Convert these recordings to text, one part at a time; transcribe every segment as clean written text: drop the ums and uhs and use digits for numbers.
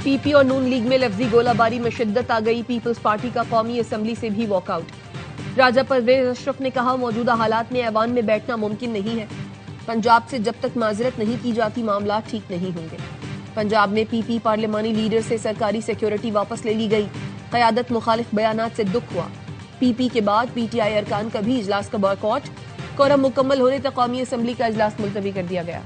PP और नून league में लफ्जी गोलाबारी में शिद्दत आ गई। पीपल्स पार्टी का कौमी असेंबली से भी वॉकआउट। राजा परवेज अशरफ ने कहा, मौजूदा हालात में ऐवान में बैठना मुमकिन नहीं है। पंजाब से जब तक माजरत नहीं की जाती मामला ठीक नहीं होंगे। पंजाब में पीपी पार्लिमानी लीडर से सरकारी सिक्योरिटी वापस ले ली गई। क़यादत मुखालिफ बयानात से दुख हुआ। पीपी के बाद पीटीआई अरकान का भी इजलास का बॉयकॉट। कोरम मुकम्मल होने तक कौमी असेंबली का इजलास मुलतवी कर दिया गया।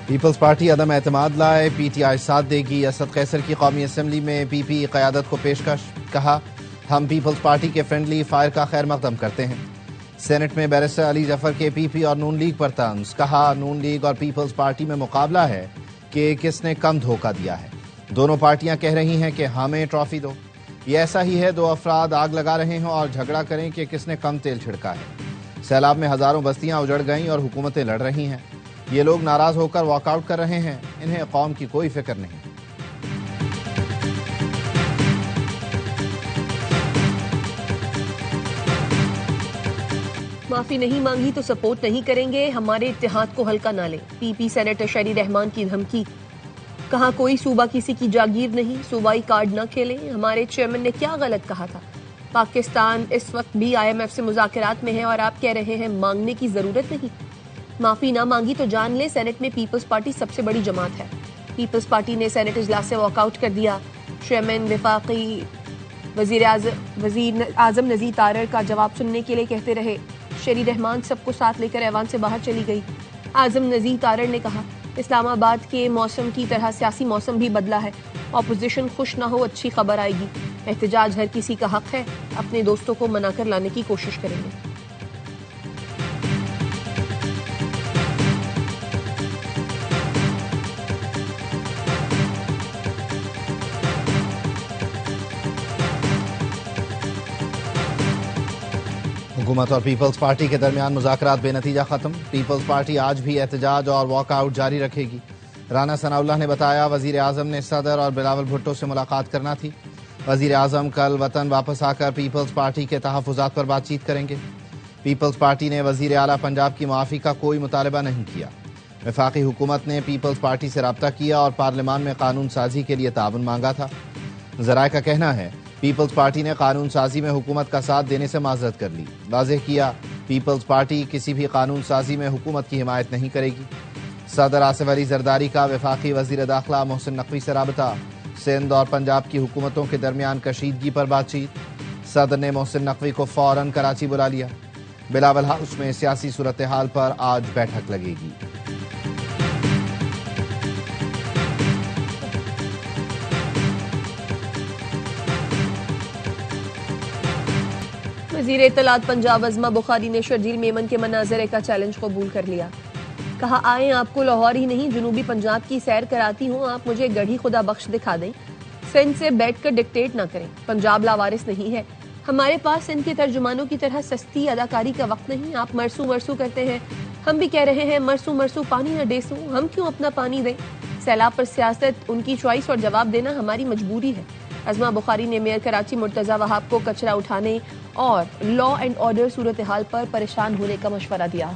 पीपल्स पार्टी अदम एतमाद लाए, पीटीआई साथ देगी। असद कैसर की कौमी असेंबली में पीपी क़यादत को पेशकश। कहा, हम पीपल्स पार्टी के फ्रेंडली फायर का खैर मकदम करते हैं। सेनेट में बैरिस्टर अली जफर के पीपी और नून लीग पर तंज। कहा, नून लीग और पीपल्स पार्टी में मुकाबला है कि किसने कम धोखा दिया है। दोनों पार्टियां कह रही हैं कि हमें ट्रॉफी दो। ये ऐसा ही है, दो अफराद आग लगा रहे हों और झगड़ा करें कि किसने कम तेल छिड़का है। सैलाब में हजारों बस्तियां उजड़ गईं और हुकूमतें लड़ रही हैं। ये लोग नाराज होकर वॉकआउट कर रहे हैं। इन्हें कौम की कोई फिक्र नहीं। माफी नहीं मांगी तो सपोर्ट नहीं करेंगे, हमारे इत्तेहाद को हल्का ना लें। पीपी सेनेटर शरी रहमान की धमकी। कहा, कोई सूबा किसी की जागीर नहीं, सूबाई कार्ड न खेलें। हमारे चेयरमैन ने क्या गलत कहा था? पाकिस्तान इस वक्त भी IMF से मुज़ाकरात में है और आप कह रहे हैं मांगने की जरूरत नहीं। माफी ना मांगी तो जान ले, सेनेट में पीपल्स पार्टी सबसे बड़ी जमात है। पीपल्स पार्टी ने सेनेट इजलास से वॉकआउट कर दिया। चेयरमैन वफाकी वजीर आजम नजीर तारर का जवाब सुनने के लिए कहते रहे। शरी रहमान सबको साथ लेकर ऐवान से बाहर चली गई। आजम नजीर तारर ने कहा, इस्लामाबाद के मौसम की तरह सियासी मौसम भी बदला है। ऑपोजिशन खुश ना हो, अच्छी खबर आएगी। एहतजाज हर किसी का हक है, अपने दोस्तों को मनाकर लाने की कोशिश करेंगे। हुकूमत और पीपल्स पार्टी के दरमियान मुज़ाकरात बेनतीजा खत्म। पीपल्स पार्टी आज भी एहतजाज और वॉकआउट जारी रखेगी। राना सनाउल्लाह ने बताया, वजीर आजम ने सदर और बिलावल भुट्टो से मुलाकात करना थी। वजीर आजम कल वतन वापस आकर पीपल्स पार्टी के तहफ़्फ़ुज़ात पर बातचीत करेंगे। पीपल्स पार्टी ने वजीर आला पंजाब की माफ़ी का कोई मुतालबा नहीं किया। वफाकी हुकूमत ने पीपल्स पार्टी से रब्ता किया और पार्लियामान में कानून साजी के लिए ताउन मांगा था। ज़राए का कहना है, पीपल्स पार्टी ने कानून साजी में हुकूमत का साथ देने से माजरत कर ली। वाज़ेह किया, पीपल्स पार्टी किसी भी कानून साजी में हुकूमत की हिमायत नहीं करेगी। सदर आसिफ अली जरदारी का वफाकी वजीर दाखिला मोहसिन नकवी से राबता। सिंध और पंजाब की हुकूमतों के दरमियान कशीदगी पर बातचीत। सदर ने मोहसिन नकवी को फौरन कराची बुला लिया। बिलावल हाउस में सियासी सूरत हाल पर आज बैठक लगेगी। वज़ीर इत्तलात पंजाब अज़मा बुखारी ने शर्जील मेमन के मनाजरे का चैलेंज कबूल कर लिया। कहा, आए आपको लाहौर ही नहीं जनूबी पंजाब की सैर कराती हूँ, आप मुझे गढ़ी खुदा बख्श दिखा दें। सिंध से बैठकर डिक्टेट ना करें, पंजाब लावारिस नहीं है। हमारे पास सिंध के तर्जुमानों की तरह सस्ती अदाकारी का वक्त नहीं। आप मरसू मरसू करते हैं, हम भी कह रहे हैं मरसू मरसू पानी न डेसू, हम क्यों अपना पानी दें। सैलाब पर सियासत उनकी चॉइस और जवाब देना हमारी मजबूरी है। अज़मा बुखारी ने मेयर कराची मुर्तज़ा वहाब को कचरा उठाने और लॉ एंड ऑर्डर सूरत हाल पर परेशान होने का मशवरा दिया।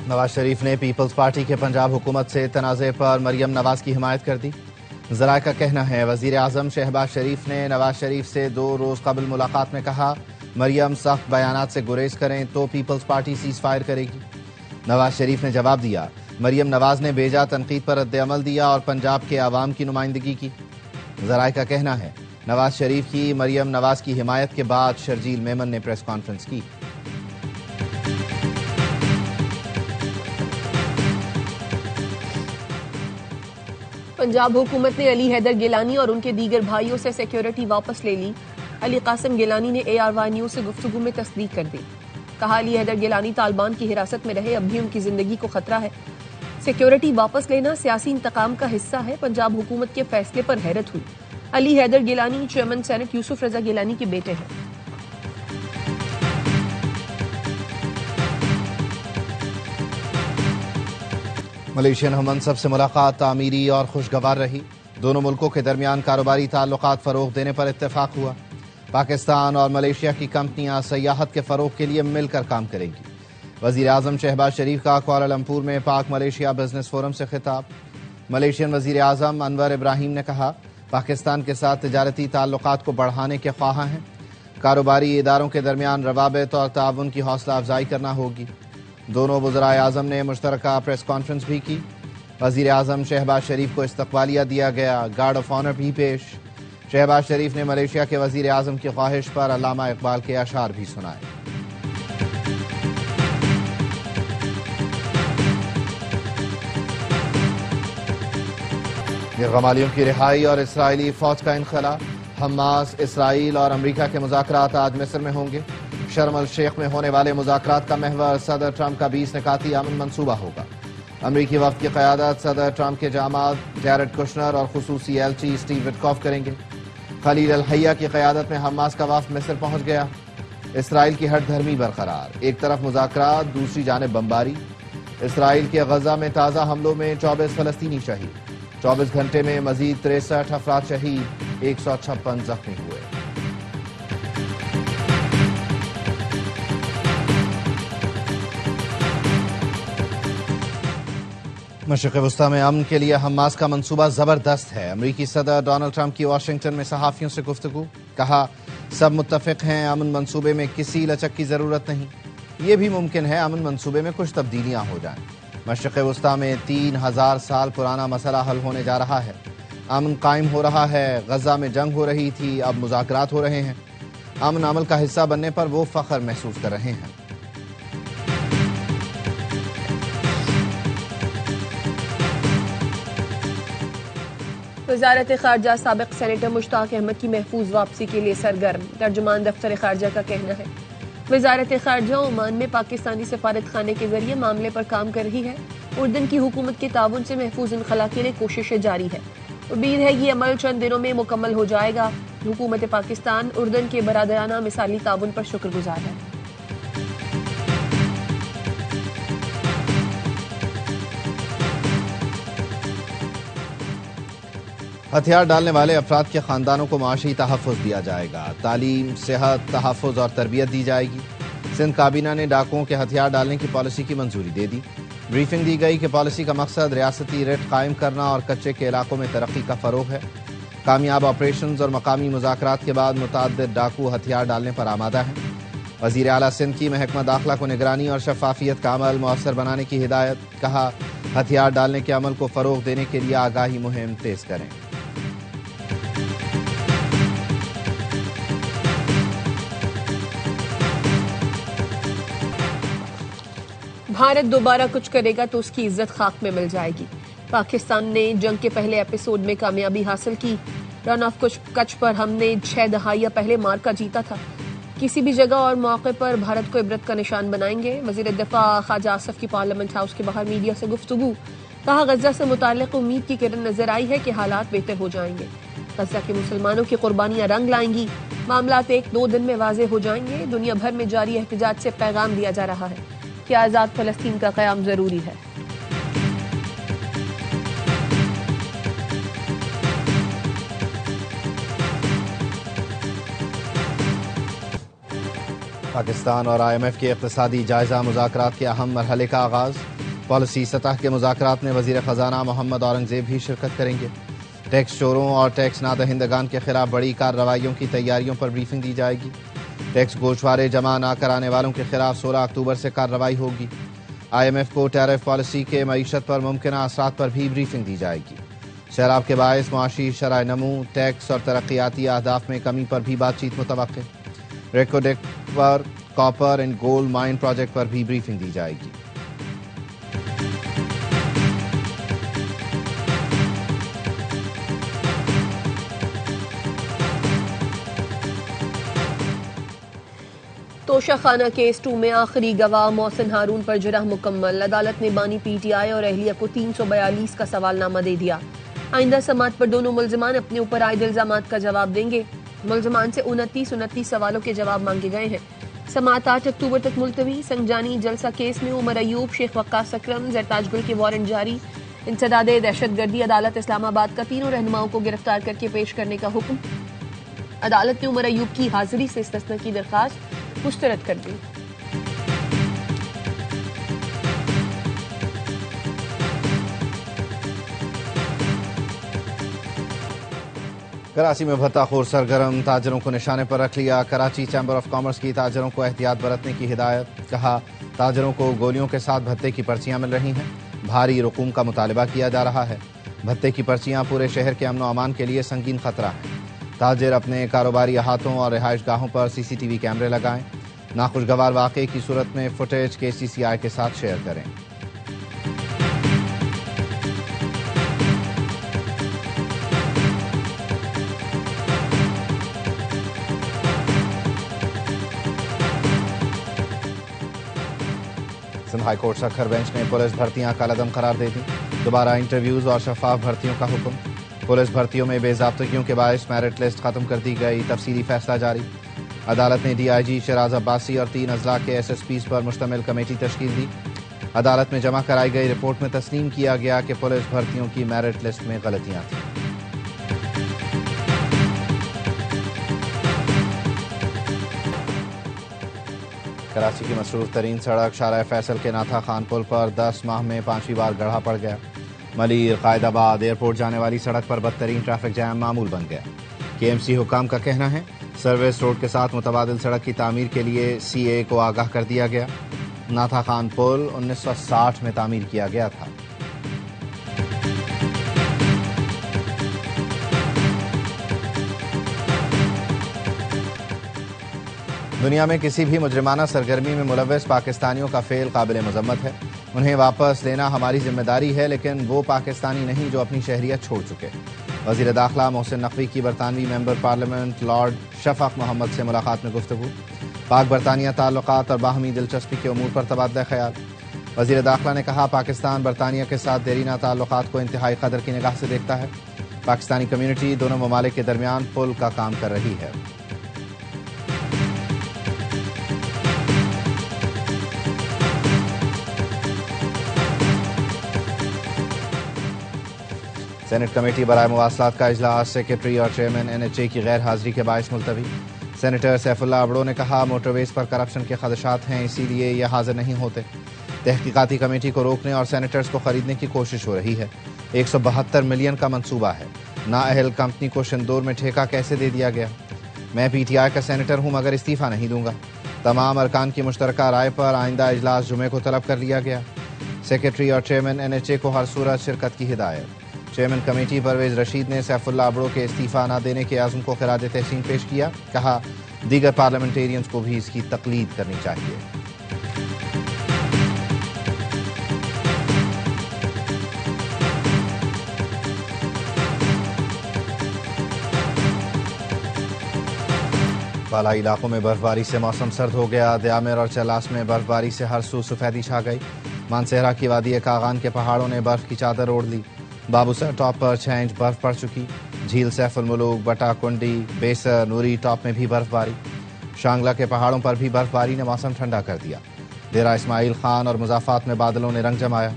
नवाज शरीफ ने पीपल्स पार्टी के पंजाब हुकूमत से तनाज़े पर मरियम नवाज की हिमायत कर दी। ज़राए का कहना है, वज़ीर आज़म शहबाज शरीफ ने नवाज शरीफ से 2 रोज़ कबल मुलाकात में कहा, मरियम सख्त बयानात से गुरेज करें तो पीपल्स पार्टी सीज फायर करेगी। नवाज शरीफ ने जवाब दिया, मरियम नवाज ने बेजा तनकीद पर रद्द-ए-अमल दिया और पंजाब के आवाम की नुमाइंदगी की। ज़राए का कहना है, नवाज शरीफ की मरियम नवाज की हिमायत के बाद शर्जील मेमन ने प्रेस कॉन्फ्रेंस की। पंजाब हुकूमत ने अली हैदर गिलानी और उनके दीगर भाइयों से सिक्योरिटी वापस ले ली। अली कासिम गिलानी ने ARY न्यूज़ से गुफ्तगू में तस्दीक कर दी। कहा, अली हैदर गिलानी तालिबान की हिरासत में रहे, अब भी उनकी जिंदगी को खतरा है। सिक्योरिटी वापस लेना सियासी इंतकाम का हिस्सा है। पंजाब हुकूमत के फैसले पर हैरत हुई। अली हैदर गिलानी चेयरमैन सेनेट यूसुफ रजा गिलानी के बेटे हैं। मलेशियन हममनसब से मुलाकात तामीरी और खुशगवार रही। दोनों मुल्कों के दरमियान कारोबारी ताल्लुकात फरोग देने पर इत्तेफाक हुआ। पाकिस्तान और मलेशिया की कंपनियां सयाहत के फरोग के लिए मिलकर काम करेंगी। वजीर आजम शहबाज शरीफ का कुआलालंपुर में पाक मलेशिया बिजनेस फोरम से खिताब। मलेशियन वजीर आजम अनवर इब्राहिम ने कहा, पाकिस्तान के साथ तिजारती ताल्लुकात को बढ़ाने के ख्वाह हैं। कारोबारी इदारों के दरमियान रवाबित और ताउन की हौसला अफजाई करना होगी। दोनों वज़राए आज़म ने मुश्तरका प्रेस कॉन्फ्रेंस भी की। वज़ीर आज़म शहबाज शरीफ को इस्तकबालिया दिया गया, गार्ड ऑफ ऑनर भी पेश। शहबाज शरीफ ने मलेशिया के वज़ीर आज़म की ख्वाहिश पर अल्लामा इकबाल के अशार भी सुनाए। यरगमालियों की रिहाई और इसराइली फौज का इनखला। हमास, इसराइल और अमरीका के मुज़ाकरात आज मिस्र में होंगे। शर्म अल शेख में होने वाले मुज़ाकरात का महवर सदर ट्रंप का 20 निकाती अमन मंसूबा होगा। अमरीकी वफ़द की क़यादत सदर ट्रंप के जामाद जैरेड कुशनर और खुसूसी एलची स्टीव विटकॉफ करेंगे। खलील अल हैया की क़यादत में हमास का वफ़द मिस्र पहुंच गया। इसराइल की हट धर्मी बरकरार, एक तरफ मुज़ाकरात, दूसरी जानिब बमबारी। इसराइल के गजा में ताज़ा हमलों में 24 फ़लस्तीनी शहीद। 24 घंटे में मजीद 63 अफराद शहीद, 156 जख्मी हुए। मशरिक़ वस्ता में अमन के लिए हमास का मंसूबा जबरदस्त है। अमरीकी सदर डोनाल्ड ट्रंप की वाशिंगटन में सहाफ़ियों से गुफ्तगू। कहा, सब मुत्तफ़िक़ हैं, अमन मंसूबे में किसी लचक की ज़रूरत नहीं। ये भी मुमकिन है अमन मंसूबे में कुछ तब्दीलियाँ हो जाएं। मशरिक़ वस्ता में 3000 साल पुराना मसला हल होने जा रहा है। अमन कायम हो रहा है। गजा में जंग हो रही थी, अब मुज़ाकरात हो रहे हैं। अमन अमल का हिस्सा बनने पर वो फ़ख्र महसूस कर रहे हैं। वज़ारत ख़ारजा साबिक़ सेनेटर मुश्ताक अहमद की महफूज वापसी के लिए सरगर्म। तर्जुमान दफ्तर ख़ारजा का कहना है, वज़ारत ख़ारजा ओमान में पाकिस्तानी सफारत खाने के जरिए मामले पर काम कर रही है। उर्दन की हुकूमत के ताउन से महफूज इनखला के लिए कोशिशें जारी है। उम्मीद है ये अमल चंद दिनों में मुकम्मल हो जाएगा। हुकूमत पाकिस्तान उर्दन के बरादराना मिसाली ताउन पर शुक्रगुजार है। हथियार डालने वाले अफराद के खानदानों को माशी तहफ़्फ़ुज़ दिया जाएगा। तालीम, सेहत, तहफ़्फ़ुज़ और तरबियत दी जाएगी। सिंध काबीना ने डाकुओं के हथियार डालने की पॉलिसी की मंजूरी दे दी। ब्रीफिंग दी गई कि पॉलिसी का मकसद रियासती रेट कायम करना और कच्चे के इलाकों में तरक्की का फ़रोग़ है। कामयाब ऑपरेशन और मकामी मुज़ाकरात के बाद मुतअद्दिद डाकू हथियार डालने पर आमादा हैं। वज़ीर आला सिंध की महकमा दाखिला को निगरानी और शफ़ाफ़ियत का अमल मौसर बनाने की हिदायत। कहा, हथियार डालने के अमल को फ़रोग़ देने के लिए आगाही मुहिम तेज़ करें। भारत दोबारा कुछ करेगा तो उसकी इज्जत खाक में मिल जाएगी। पाकिस्तान ने जंग के पहले एपिसोड में कामयाबी हासिल की। रन ऑफ कच्छ पर हमने 6 दहाइयां पहले मार्का जीता था। किसी भी जगह और मौके पर भारत को इबरत का निशान बनाएंगे। वजीर दिफा ख्वाजा आसफ की पार्लियामेंट हाउस के बाहर मीडिया से गुफ्तगू। कहा, गजा से मुताल्लिक उम्मीद की किरण नजर आई है कि हालात बेहतर हो जाएंगे। गजा के मुसलमानों की कुर्बानियां रंग लाएंगी। मामलात 1-2 दिन में वाजे हो जाएंगे। दुनिया भर में जारी एहतजाज से पैगाम दिया जा रहा है कि आज़ाद फ़लस्तीन का क़याम ज़रूरी है। पाकिस्तान और IMF के इक़्तिसादी जायज़ा मुज़ाकरात के अहम मरहले का आगाज़। पॉलिसी सतह के मुज़ाकरात में वज़ीर ख़जाना मोहम्मद औरंगज़ेब भी शिरकत करेंगे। टैक्स चोरों और टैक्स नादहिंदगान के खिलाफ बड़ी कार्रवाइयों की तैयारियों पर ब्रीफिंग दी जाएगी। टैक्स गोशवारे जमा न कराने वालों के खिलाफ 16 अक्टूबर से कार्रवाई होगी। IMF को टैरिफ पॉलिसी के मईशत पर मुमकिना असरात पर भी ब्रीफिंग दी जाएगी। सैलाब के बायस मुआशी शराय नमू, टैक्स और तरक्याती अहदाफ में कमी पर भी बातचीत मुतवक्किल। रेकोडेक पर copper and gold mine project पर भी ब्रीफिंग दी जाएगी। तोशा खाना केस 2 में आखिरी गवाह मोहसिन हारून पर जरह मुकम्मल। अदालत ने बानी PTI और अहलिया को 342 का सवालनामा दे दिया। आइंदा समात पर दोनों मुल्जिमान अपने ऊपर आयद इल्जामात का जवाब देंगे। मुल्जिमान से 29 सवालों के जवाब मांगे गए हैं। समाअत 8 अक्टूबर तक मुलतवी। संगजानी जलसा केस में उमर अयूब, शेख वक्कास अकरम, जरताज गुल के वारंट जारी। इंसदाद दहशतगर्दी अदालत इस्लामाबाद का तीनों रहनुमाओं को गिरफ्तार करके पेश करने का हुक्म। अदालत ने उमर अयूब की हाजिरी से इस्तिस्ना की दरखास्त मुस्तरद कर दी। कराची में भत्ताखोर सरगर्म, ताजरों को निशाने पर रख लिया। कराची चैम्बर ऑफ कॉमर्स की ताजरों को एहतियात बरतने की हिदायत। कहा, ताजरों को गोलियों के साथ भत्ते की पर्चियां मिल रही हैं। भारी रकूम का मुतालबा किया जा रहा है। भत्ते की पर्चियां पूरे शहर के अमन व अमान के लिए संगीन खतरा है। ताजिर अपने कारोबारी अहातों और रिहाइश गाहों पर CCTV कैमरे लगाएं। नाखुशगवार वाक़े की सूरत में फुटेज KCCI के साथ शेयर करें। Sindh high court Sukkur bench ने पुलिस भर्तियां कालादम करार दे दी। दोबारा इंटरव्यूज और शफाफ भर्तियों का हुक्म। पुलिस भर्तियों में बेज़ाब्तगियों के बायस मेरिट लिस्ट खत्म कर दी गई। तफसीली फैसला जारी। अदालत ने DIG शराज अब्बासी और 3 अजला के SSPs पर मुश्तमिल कमेटी तश्कील दी। अदालत में जमा कराई गई रिपोर्ट में तस्लीम किया गया कि पुलिस भर्तियों की मेरिट लिस्ट में गलतियां थीं। कराची की मसरूफ तरीन सड़क शारा फैसल के नाथा खान पुल पर 10 माह में 5वीं बार गड्ढा पड़ गया। मलीर कायदाबाद एयरपोर्ट जाने वाली सड़क पर बदतरीन ट्रैफिक जैम मामूल बन गया। KMC हुकाम का कहना है, सर्विस रोड के साथ मुतबादिल सड़क की तामीर के लिए CA को आगाह कर दिया गया। नाथा खान पुल 1960 में तामीर किया गया था। दुनिया में किसी भी मुजरिमाना सरगर्मी में मुलव्वस पाकिस्तानियों का फेल काबिल मजम्मत है। उन्हें वापस लेना हमारी जिम्मेदारी है, लेकिन वो पाकिस्तानी नहीं जो अपनी शहरियत छोड़ चुके। वज़ीर दाखिला मोहसिन नकवी की बरतानवी member parliament lord Shafaq Mohammad से मुलाकात में गुफ्तगू। पाक बरतानिया ताल्लुकात और बाहमी दिलचस्पी के उमूर पर तबादला ख्याल। वज़ीर दाखिला ने कहा, पाकिस्तान बरतानिया के साथ देरीना ताल्लुकात को इंतहाई कदर की निगाह से देखता है। पाकिस्तानी कम्यूनिटी दोनों ममालिक के दरमियान पुल का काम कर रही है। सेनेट कमेटी बराए मुवासलात का इजलास सेक्रेटरी और चेयरमैन NHA की गैर हाजिरी के बायस मुलतवी। सेनेटर सैफुल्लाह अबड़ो ने कहा, मोटरवेज पर करप्शन के खदशात हैं, इसीलिए ये हाजिर नहीं होते। तहकीकाती कमेटी को रोकने और सेनेटर्स को खरीदने की कोशिश हो रही है। 172 मिलियन का मंसूबा है। नाअहल कंपनी को शिंदूर में ठेका कैसे दे दिया गया? मैं PTI का सेनेटर हूं मगर इस्तीफा नहीं दूंगा। तमाम अरकान की मुश्तरका राय पर आइंदा इजलास जुमे को तलब कर लिया गया। सेक्रेटरी और चेयरमैन NHA को हर सूरत शिरकत की हिदायत। चेयरमैन कमेटी परवेज रशीद ने सैफुल्लाह अबड़ो के इस्तीफा न देने के आज़म को खिराज तहसीन पेश किया। कहा, दीगर पार्लियामेंटेरियंस को भी इसकी तकलीद करनी चाहिए। बालाई इलाकों में बर्फबारी से मौसम सर्द हो गया। दयामेर और चलास में बर्फबारी से हर सू सफेदी छा गई। मानसेहरा की वादी कागान के पहाड़ों ने बर्फ की चादर ओढ़ ली। बाबूसर टॉप पर 6 इंच बर्फ पड़ चुकी। झील सैफुल मुलूक, बटा कुंडी, बेसर, नूरी टॉप में भी बर्फबारी। शांगला के पहाड़ों पर भी बर्फबारी ने मौसम ठंडा कर दिया। डेरा इस्माइल खान और मुजाफात में बादलों ने रंग जमाया।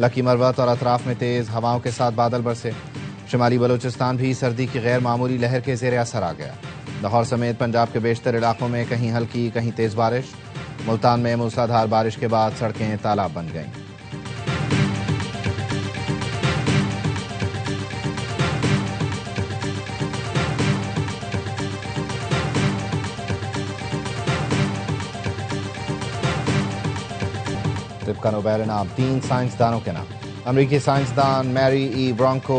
लकी मरवत और अतराफ में तेज हवाओं के साथ बादल बरसे। शुमाली बलूचिस्तान भी सर्दी की गैर मामूली लहर के जेर असर आ गया। लाहौर समेत पंजाब के बेशतर इलाकों में कहीं हल्की कहीं तेज बारिश। मुल्तान में मूसलाधार बारिश के बाद सड़कें तालाब बन गईं। का नोबेल इनाम 3 साइंसदानों के नाम। अमेरिकी साइंसदान मैरी E. ब्रोंको,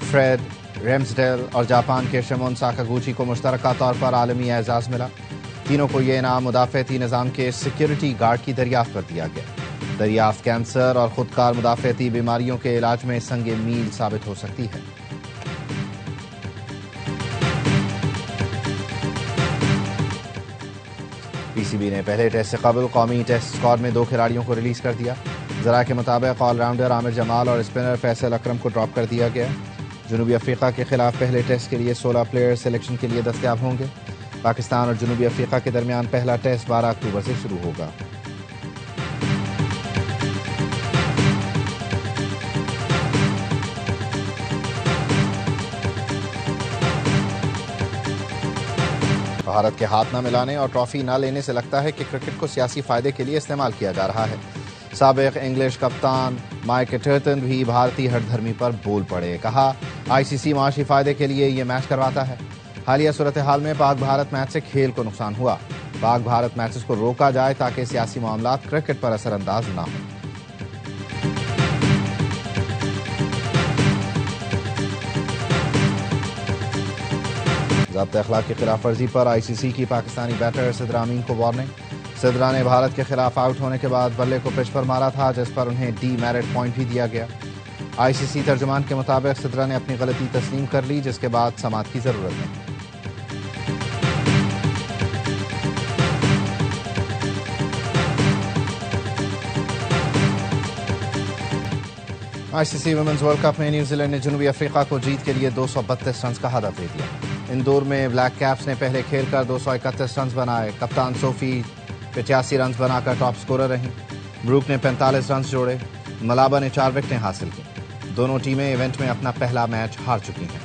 फ्रेड रेम्सडेल और जापान के शिमोन साकागुची को मुश्तरका तौर पर आलमी एजाज मिला। तीनों को यह इनाम मुदाफ़ती निज़ाम के सिक्योरिटी गार्ड की दरियाफ्त पर दिया गया। दरियाफ्त कैंसर और खुदकार मुदाफ़ती बीमारियों के इलाज में संगे मील साबित हो सकती है। PCB ने पहले टेस्ट से कबल कौमी टेस्ट स्क्वाड में 2 खिलाड़ियों को रिलीज कर दिया। जरा के मुताबिक ऑलराउंडर आमिर जमाल और स्पिनर फैसल अकरम को ड्रॉप कर दिया गया। जनूबी अफ्रीका के खिलाफ पहले टेस्ट के लिए 16 प्लेयर सिलेक्शन के लिए दस्तयाब होंगे। पाकिस्तान और जनूबी अफ्रीका के दरमियान पहला टेस्ट 12 अक्टूबर से शुरू होगा। भारत के हाथ न मिलाने और ट्रॉफी न लेने से लगता है कि क्रिकेट को सियासी फायदे के लिए इस्तेमाल किया जा रहा है। साबिक इंग्लिश कप्तान माइक एटर्टन भी भारतीय हठधर्मी पर बोल पड़े। कहा, आईसीसी माशी फायदे के लिए ये मैच करवाता है। हालिया सूरत हाल में पाक भारत मैच से खेल को नुकसान हुआ। पाक भारत मैचेस को रोका जाए ताकि सियासी मामला क्रिकेट पर असरअंदाज न हो। ज़ाब्ता अखलाक की खिलाफ वर्जी पर आईसीसी की पाकिस्तानी बैटर सिद्रा अमीन को वार्निंग। सिद्रा ने भारत के खिलाफ आउट होने के बाद बल्ले को पिच पर मारा था, जिस पर उन्हें डीमेरिट पॉइंट भी दिया गया। आईसीसी तर्जुमान के मुताबिक सिद्रा ने अपनी गलती तस्लीम कर ली, जिसके बाद समाअत की जरूरत नहीं। आईसीसी वुमेन्स वर्ल्ड कप में न्यूजीलैंड ने जनूबी अफ्रीका को जीत के लिए 232 रन का हदफ दे दिया। इंदौर में ब्लैक कैप्स ने पहले खेलकर 231 रन बनाए। कप्तान सोफी 85 रन बनाकर टॉप स्कोरर रहीं। ब्रूक ने 45 रन जोड़े। मलाबा ने 4 विकेटें हासिल की। दोनों टीमें इवेंट में अपना पहला मैच हार चुकी हैं।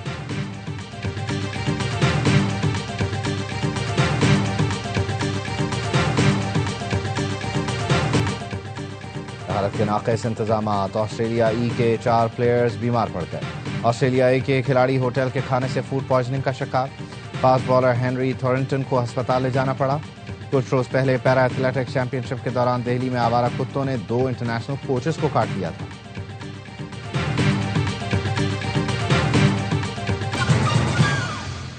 भारत के नाक़िस इंतजामात। ऑस्ट्रेलिया ई के 4 प्लेयर्स बीमार पड़ गए। ऑस्ट्रेलिया ए के खिलाड़ी होटल के खाने से फूड पॉइजनिंग का शिकार। फास्ट बॉलर हेनरी थॉरिंटन को अस्पताल ले जाना पड़ा। कुछ रोज पहले पैरा एथलेटिक्स चैंपियनशिप के दौरान दिल्ली में आवारा कुत्तों ने 2 इंटरनेशनल कोचेस को काट लिया था।